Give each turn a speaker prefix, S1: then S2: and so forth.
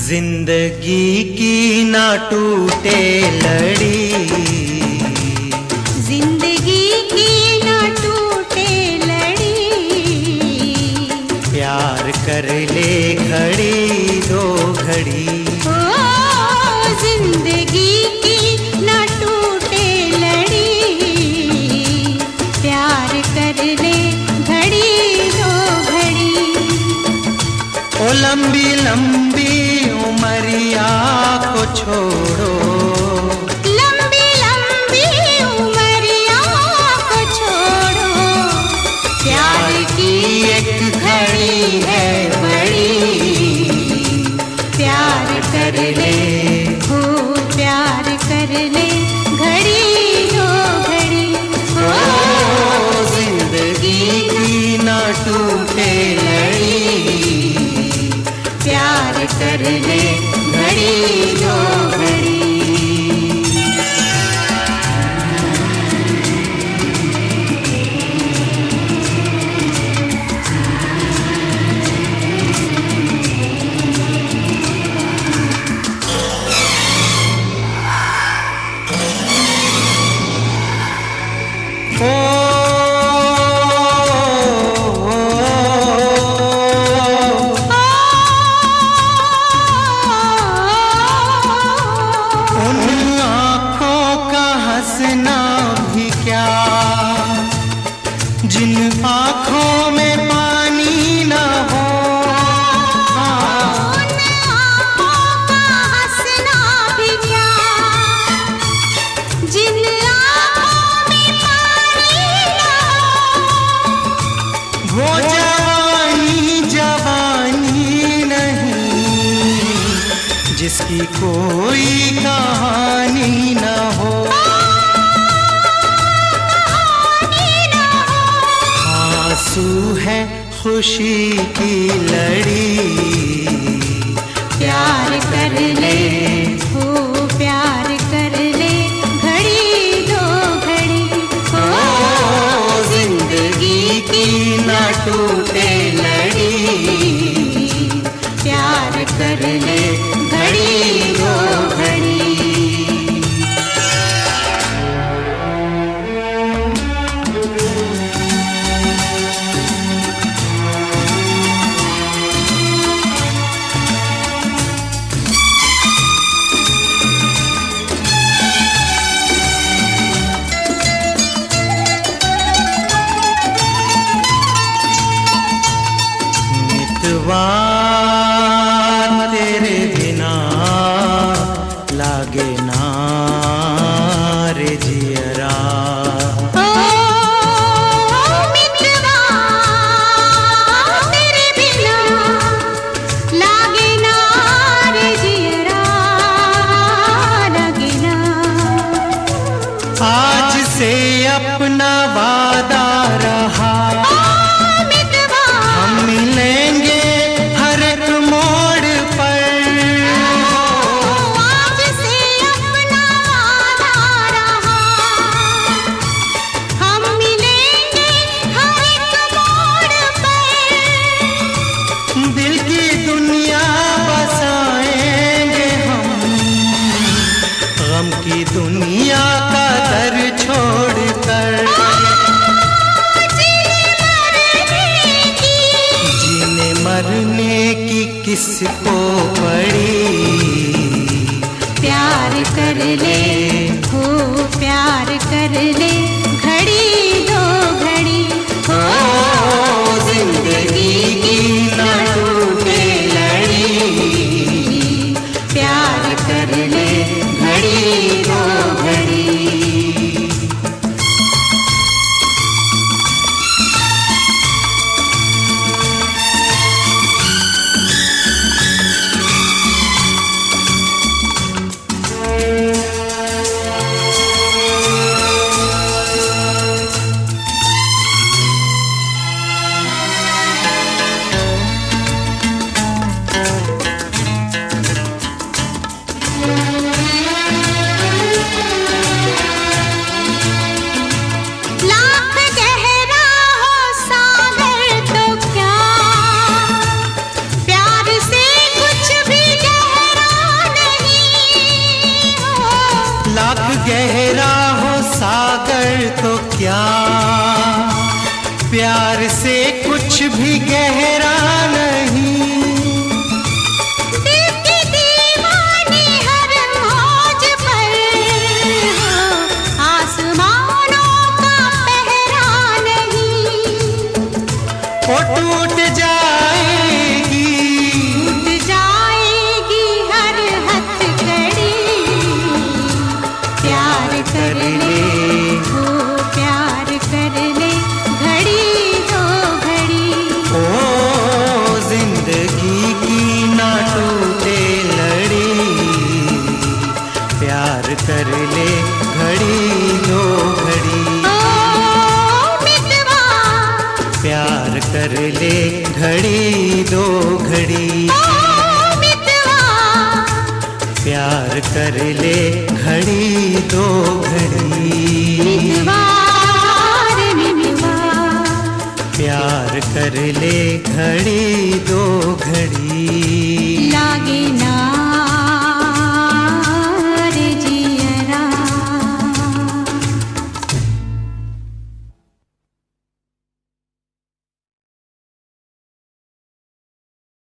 S1: जिंदगी की ना टूटे लड़ी,
S2: जिंदगी की ना टूटे लड़ी,
S1: प्यार कर ले घड़ी दो घड़ी।
S2: ओ जिंदगी की ना टूटे लड़ी, प्यार कर ले घड़ी दो घड़ी।
S1: ओ लंबी लंबी उमरिया को छोड़ो,
S2: लंबी लंबी उमरिया को छोड़ो, प्यार की एक घड़ी है बड़ी, प्यार कर ले हो प्यार कर ले घड़ी दो घड़ी।
S1: ओ जिंदगी की ना टूटे लड़ी,
S2: प्यार कर ले घड़ी दो घड़ी।
S1: जिन आँखों में पानी न हो,
S2: उन आँखों का हंसना भी क्या, जिन आँखों में पानी न हो,
S1: वो जवानी जवानी नहीं जिसकी कोई कहानी न हो। आंसू है खुशी की लड़ी,
S2: प्यार कर ले हो प्यार कर ले घड़ी दो घड़ी।
S1: ओ जिंदगी की ना टूटे लड़ी,
S2: प्यार कर ले घड़ी दो घड़ी।
S1: तेरे बिना लागे ना रे जियरा,
S2: ओ मितवा तेरे बिना लागे ना रे जियरा, लागे ना।
S1: आज से अपना वादा रहा, हम मिलेंगे हर एक मोड़ पर।
S2: आज से अपना वादा रहा, हम मिलेंगे हर एक मोड़ पर।
S1: दिल की दुनिया बसाएंगे हम, गम की दुनिया का दर छोड़कर। मरने की किसको पड़ी,
S2: प्यार कर ले हो प्यार कर ले घड़ी दो घड़ी।
S1: ओ जिंदगी की ना टूटे लड़ी,
S2: प्यार कर ले घड़ी दो घड़ी।
S1: प्यार से कुछ भी गहरा नहीं।
S2: दिल की दीवानी हर मौज पर हो, आसमानों का पहरा नहीं।
S1: वो टूट जाएगी,
S2: टूट जाएगी हर हथकड़ी। प्यार कर ले हो, प्यार कर ले घड़ी दो घड़ी।
S1: ओ जिंदगी की ना टूटे लड़ी, प्यार कर ले घड़ी दो घड़ी।
S2: ओ मितवा,
S1: प्यार कर ले घड़ी दो घड़ी।
S2: ओ मितवा,
S1: प्यार कर ले घड़ी दो घड़ी।
S2: मितवा रे मितवा।
S1: प्यार कर ले घड़ी दो घड़ी।
S2: लागे ना